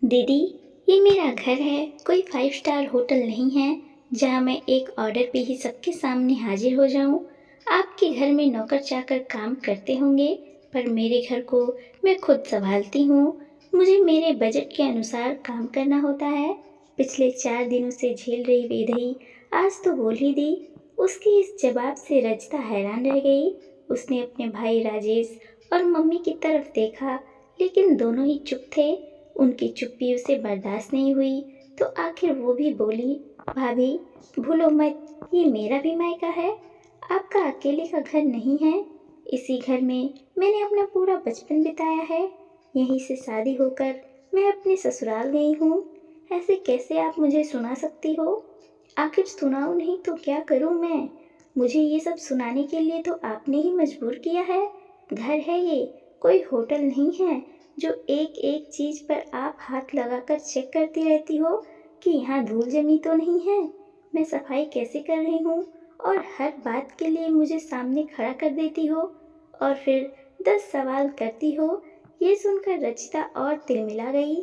दीदी, ये मेरा घर है, कोई 5 स्टार होटल नहीं है जहाँ मैं एक ऑर्डर पे ही सबके सामने हाजिर हो जाऊँ। आपके घर में नौकर चाकर काम करते होंगे, पर मेरे घर को मैं खुद संभालती हूँ। मुझे मेरे बजट के अनुसार काम करना होता है। पिछले 4 दिनों से झेल रही वेदई आज तो बोल ही दी। उसके इस जवाब से रजिता हैरान रह गई। उसने अपने भाई राजेश और मम्मी की तरफ देखा, लेकिन दोनों ही चुप थे। उनकी चुप्पी उसे बर्दाश्त नहीं हुई, तो आखिर वो भी बोली, भाभी भूलो मत, ये मेरा भी मायका है, आपका अकेले का घर नहीं है। इसी घर में मैंने अपना पूरा बचपन बिताया है। यहीं से शादी होकर मैं अपने ससुराल गई हूँ। ऐसे कैसे आप मुझे सुना सकती हो? आखिर सुनाओ नहीं तो क्या करूँ मैं? मुझे ये सब सुनाने के लिए तो आपने ही मजबूर किया है। घर है ये, कोई होटल नहीं है जो एक एक चीज पर आप हाथ लगाकर चेक करती रहती हो कि यहाँ धूल जमी तो नहीं है, मैं सफाई कैसे कर रही हूँ, और हर बात के लिए मुझे सामने खड़ा कर देती हो और फिर 10 सवाल करती हो। ये सुनकर रचिता और तिलमिला गई।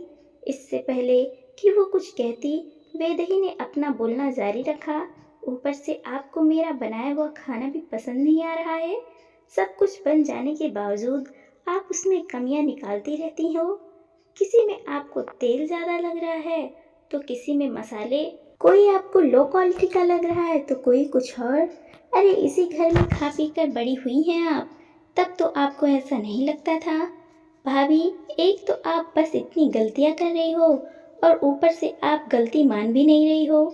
इससे पहले कि वो कुछ कहती, वेदही ने अपना बोलना जारी रखा। ऊपर से आपको मेरा बनाया हुआ खाना भी पसंद नहीं आ रहा है। सब कुछ बन जाने के बावजूद आप उसमें कमियां निकालती रहती हो। किसी में आपको तेल ज़्यादा लग रहा है, तो किसी में मसाले, कोई आपको लो क्वालिटी का लग रहा है तो कोई कुछ और। अरे इसी घर में खा पी कर बड़ी हुई हैं आप, तब तो आपको ऐसा नहीं लगता था। भाभी, एक तो आप बस इतनी गलतियां कर रही हो और ऊपर से आप गलती मान भी नहीं रही हो।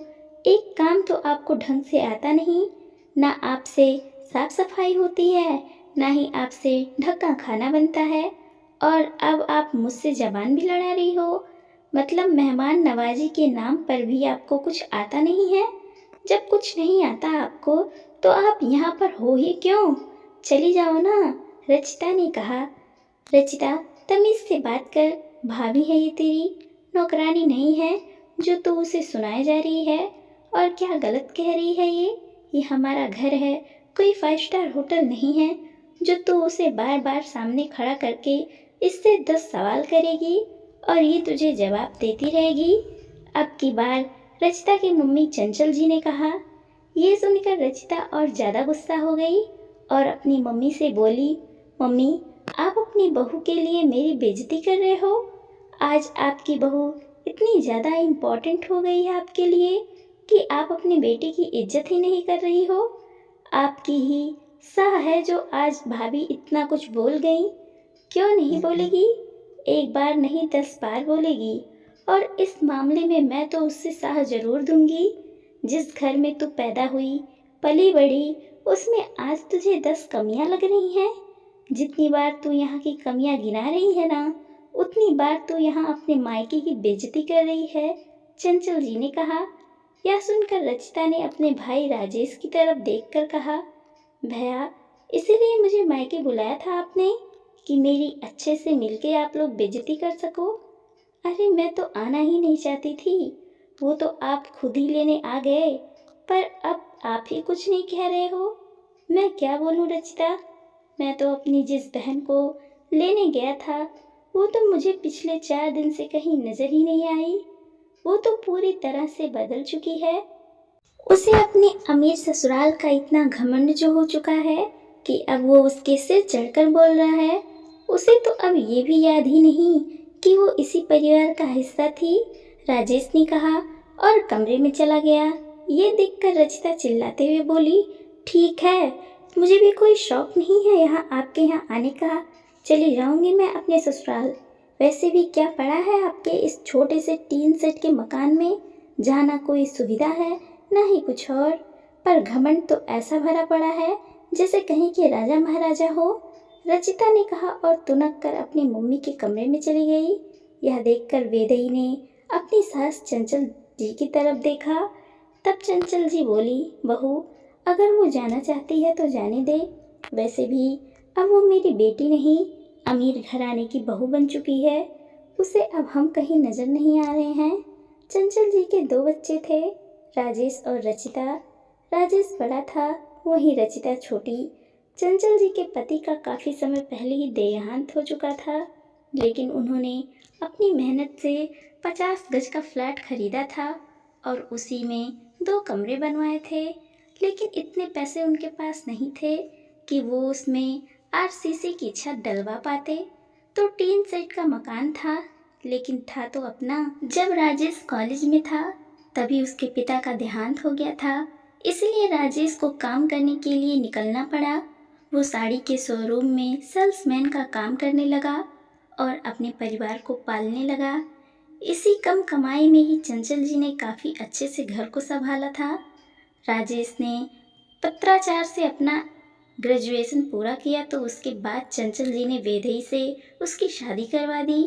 एक काम तो आपको ढंग से आता नहीं, ना आपसे साफ सफाई होती है, ना ही आपसे ढका खाना बनता है, और अब आप मुझसे जबान भी लड़ा रही हो। मतलब मेहमान नवाजी के नाम पर भी आपको कुछ आता नहीं है। जब कुछ नहीं आता आपको, तो आप यहाँ पर हो ही क्यों? चली जाओ ना, रचिता ने कहा। रचिता, तमीज से बात कर, भाभी है ये तेरी, नौकरानी नहीं है जो तू उसे सुनाए जा रही है। और क्या गलत कह रही है ये हमारा घर है, कोई 5 स्टार होटल नहीं है जो तू उसे बार बार सामने खड़ा करके इससे 10 सवाल करेगी और ये तुझे जवाब देती रहेगी। अब की बार रचिता की मम्मी चंचल जी ने कहा। ये सुनकर रचिता और ज़्यादा गुस्सा हो गई और अपनी मम्मी से बोली, मम्मी, आप अपनी बहू के लिए मेरी बेइज्जती कर रहे हो। आज आपकी बहू इतनी ज़्यादा इम्पोर्टेंट हो गई है आपके लिए कि आप अपनी बेटी की इज्जत ही नहीं कर रही हो। आपकी ही साह है जो आज भाभी इतना कुछ बोल गई। क्यों नहीं बोलेगी? एक बार नहीं 10 बार बोलेगी। और इस मामले में मैं तो उससे साह जरूर दूंगी। जिस घर में तू पैदा हुई, पली बढ़ी, उसमें आज तुझे 10 कमियां लग रही हैं। जितनी बार तू यहाँ की कमियां गिना रही है ना, उतनी बार तू यहाँ अपने मायके की बेइज्जती कर रही है, चंचल जी ने कहा। यह सुनकर रचिता ने अपने भाई राजेश की तरफ देखकर कहा, भैया, इसीलिए मुझे मायके बुलाया था आपने कि मेरी अच्छे से मिलके आप लोग बेइज्जती कर सको। अरे मैं तो आना ही नहीं चाहती थी, वो तो आप खुद ही लेने आ गए, पर अब आप ही कुछ नहीं कह रहे हो। मैं क्या बोलूं रचिता, मैं तो अपनी जिस बहन को लेने गया था, वो तो मुझे पिछले 4 दिन से कहीं नजर ही नहीं आई। वो तो पूरी तरह से बदल चुकी है। उसे अपने अमीर ससुराल का इतना घमंड जो हो चुका है कि अब वो उसके सिर चढ़कर बोल रहा है। उसे तो अब ये भी याद ही नहीं कि वो इसी परिवार का हिस्सा थी, राजेश ने कहा और कमरे में चला गया। ये देखकर रचिता चिल्लाते हुए बोली, ठीक है, मुझे भी कोई शौक नहीं है यहाँ आपके यहाँ आने का, चली जाऊंगी मैं अपने ससुराल। वैसे भी क्या पड़ा है आपके इस छोटे से टीन सेट के मकान में, जहाँ ना कोई सुविधा है ना ही कुछ और, पर घमंड तो ऐसा भरा पड़ा है जैसे कहीं के राजा महाराजा हो, रचिता ने कहा और तुनक कर अपनी मम्मी के कमरे में चली गई। यह देखकर वेदई ने अपनी सास चंचल जी की तरफ देखा। तब चंचल जी बोली, बहू, अगर वो जाना चाहती है तो जाने दे। वैसे भी अब वो मेरी बेटी नहीं, अमीर घराने की बहू बन चुकी है। उसे अब हम कहीं नजर नहीं आ रहे हैं। चंचल जी के 2 बच्चे थे, राजेश और रचिता। राजेश बड़ा था, वहीं रचिता छोटी। चंचल जी के पति का काफ़ी समय पहले ही देहांत हो चुका था, लेकिन उन्होंने अपनी मेहनत से 50 गज का फ्लैट खरीदा था और उसी में 2 कमरे बनवाए थे, लेकिन इतने पैसे उनके पास नहीं थे कि वो उसमें आरसीसी की छत डलवा पाते। तो टीन सेट का मकान था, लेकिन था तो अपना। जब राजेश कॉलेज में था तभी उसके पिता का देहांत हो गया था, इसलिए राजेश को काम करने के लिए निकलना पड़ा। वो साड़ी के शोरूम में सेल्समैन का काम करने लगा और अपने परिवार को पालने लगा। इसी कम कमाई में ही चंचल जी ने काफ़ी अच्छे से घर को संभाला था। राजेश ने पत्राचार से अपना ग्रेजुएशन पूरा किया तो उसके बाद चंचल जी ने वेदई से उसकी शादी करवा दी,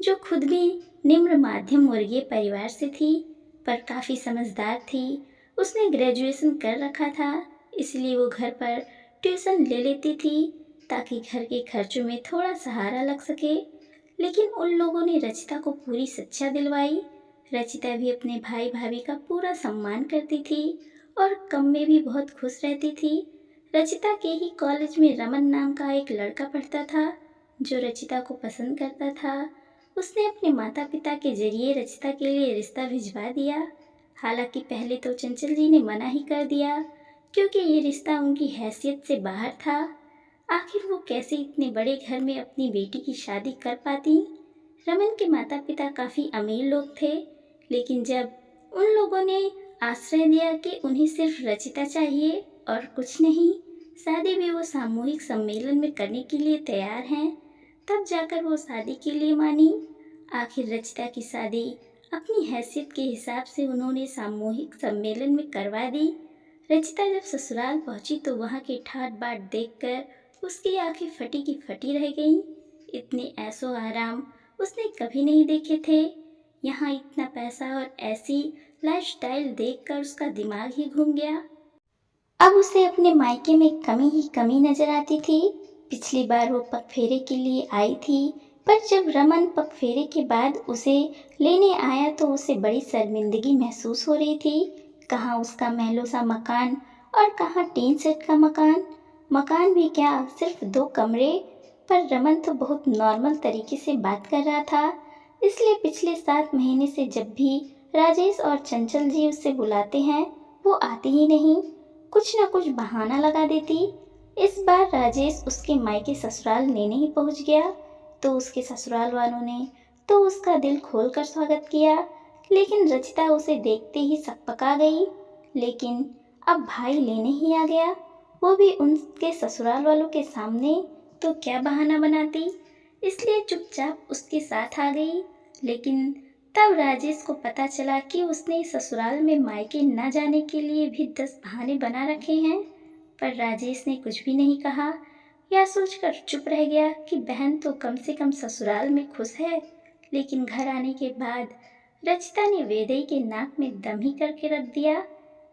जो खुद भी निम्न माध्यम वर्गीय परिवार से थी पर काफ़ी समझदार थी। उसने ग्रेजुएशन कर रखा था, इसलिए वो घर पर ट्यूशन ले लेती थी ताकि घर के खर्चों में थोड़ा सहारा लग सके। लेकिन उन लोगों ने रचिता को पूरी शिक्षा दिलवाई। रचिता भी अपने भाई भाभी का पूरा सम्मान करती थी और कम में भी बहुत खुश रहती थी। रचिता के ही कॉलेज में रमन नाम का एक लड़का पढ़ता था जो रचिता को पसंद करता था। उसने अपने माता पिता के जरिए रचिता के लिए रिश्ता भिजवा दिया। हालांकि पहले तो चंचल जी ने मना ही कर दिया क्योंकि ये रिश्ता उनकी हैसियत से बाहर था। आखिर वो कैसे इतने बड़े घर में अपनी बेटी की शादी कर पाती। रमन के माता पिता काफ़ी अमीर लोग थे, लेकिन जब उन लोगों ने आश्रय दिया कि उन्हें सिर्फ रचिता चाहिए और कुछ नहीं, शादी भी वो सामूहिक सम्मेलन में करने के लिए तैयार हैं, तब जाकर वो शादी के लिए मानी। आखिर रचिता की शादी अपनी हैसियत के हिसाब से उन्होंने सामूहिक सम्मेलन में करवा दी। रचिता जब ससुराल पहुंची तो वहाँ के ठाट बाट देखकर उसकी आंखें फटी की फटी रह गईं। इतने ऐशो आराम उसने कभी नहीं देखे थे। यहाँ इतना पैसा और ऐसी लाइफस्टाइल देखकर उसका दिमाग ही घूम गया। अब उसे अपने मायके में कमी ही कमी नजर आती थी। पिछली बार वो पगफेरे के लिए आई थी, पर जब रमन पगफेरे के बाद उसे लेने आया तो उसे बड़ी शर्मिंदगी महसूस हो रही थी। कहाँ उसका महलों सा मकान और कहाँ टीन सेट का मकान। मकान भी क्या, सिर्फ 2 कमरे। पर रमन तो बहुत नॉर्मल तरीके से बात कर रहा था, इसलिए पिछले 7 महीने से जब भी राजेश और चंचल जी उससे बुलाते हैं वो आती ही नहीं, कुछ न कुछ बहाना लगा देती। इस बार राजेश उसके मायके ससुराल लेने ही पहुंच गया तो उसके ससुराल वालों ने तो उसका दिल खोलकर स्वागत किया, लेकिन रचिता उसे देखते ही सकपका गई। लेकिन अब भाई लेने ही आ गया, वो भी उनके ससुराल वालों के सामने, तो क्या बहाना बनाती, इसलिए चुपचाप उसके साथ आ गई। लेकिन तब राजेश को पता चला कि उसने ससुराल में मायके न जाने के लिए भी 10 बहाने बना रखे हैं। पर राजेश ने कुछ भी नहीं कहा, यह सोचकर चुप रह गया कि बहन तो कम से कम ससुराल में खुश है। लेकिन घर आने के बाद रचिता ने वेदई के नाक में दम ही करके रख दिया।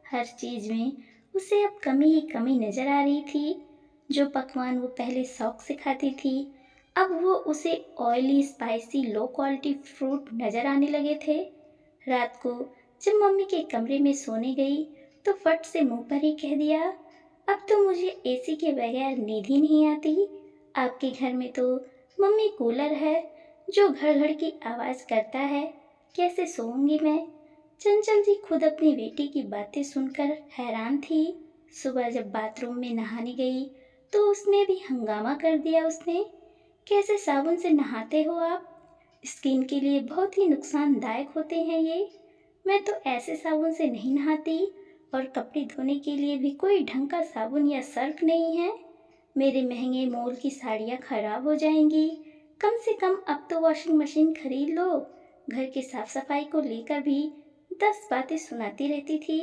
हर चीज में उसे अब कमी ही कमी नजर आ रही थी। जो पकवान वो पहले शौक से खाती थी, अब वो उसे oily spicy low quality fruit नजर आने लगे थे। रात को जब मम्मी के कमरे में सोने गई तो फट से मुंह पर ही कह दिया, अब तो मुझे एसी के बगैर नींद ही नहीं आती। आपके घर में तो मम्मी कूलर है जो घड़ घड़ की आवाज़ करता है, कैसे सोऊंगी मैं। चंचल जी खुद अपनी बेटी की बातें सुनकर हैरान थी। सुबह जब बाथरूम में नहाने गई तो उसमें भी हंगामा कर दिया उसने, कैसे साबुन से नहाते हो आप, स्किन के लिए बहुत ही नुकसानदायक होते हैं ये, मैं तो ऐसे साबुन से नहीं नहाती और कपड़े धोने के लिए भी कोई ढंग का साबुन या सर्फ नहीं है। मेरे महंगे मोल की साड़ियाँ खराब हो जाएंगी, कम से कम अब तो वॉशिंग मशीन खरीद लो। घर की साफ सफाई को लेकर भी 10 बातें सुनाती रहती थी।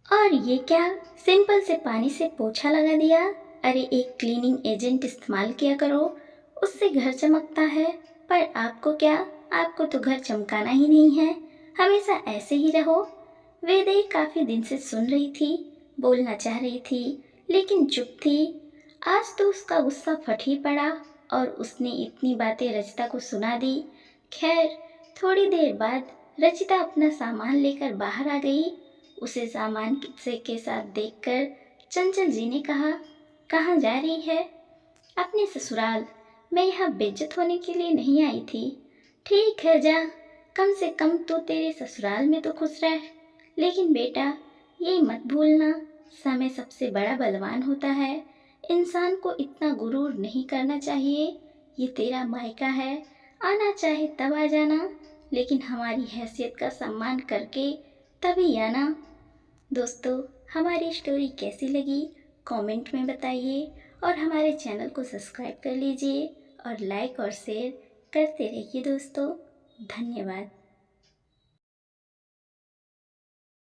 और ये क्या, सिंपल से पानी से पोछा लगा दिया, अरे एक क्लीनिंग एजेंट इस्तेमाल किया करो, उससे घर चमकता है। पर आपको क्या, आपको तो घर चमकाना ही नहीं है, हमेशा ऐसे ही रहो। वेदई काफी दिन से सुन रही थी, बोलना चाह रही थी लेकिन चुप थी। आज तो उसका गुस्सा फट ही पड़ा और उसने इतनी बातें रचिता को सुना दी। खैर थोड़ी देर बाद रचिता अपना सामान लेकर बाहर आ गई। उसे सामान के साथ देखकर चंचल जी ने कहा, कहाँ जा रही है। अपने ससुराल, मैं यहाँ बेइज्जत होने के लिए नहीं आई थी। ठीक है जा, कम से कम तू तेरे ससुराल में तो खुश रह। लेकिन बेटा, ये मत भूलना, समय सबसे बड़ा बलवान होता है। इंसान को इतना गुरूर नहीं करना चाहिए। ये तेरा मायका है, आना चाहे तब आ जाना, लेकिन हमारी हैसियत का सम्मान करके तभी आना। दोस्तों, हमारी स्टोरी कैसी लगी कमेंट में बताइए और हमारे चैनल को सब्सक्राइब कर लीजिए और लाइक और शेयर करते रहिए दोस्तों। धन्यवाद।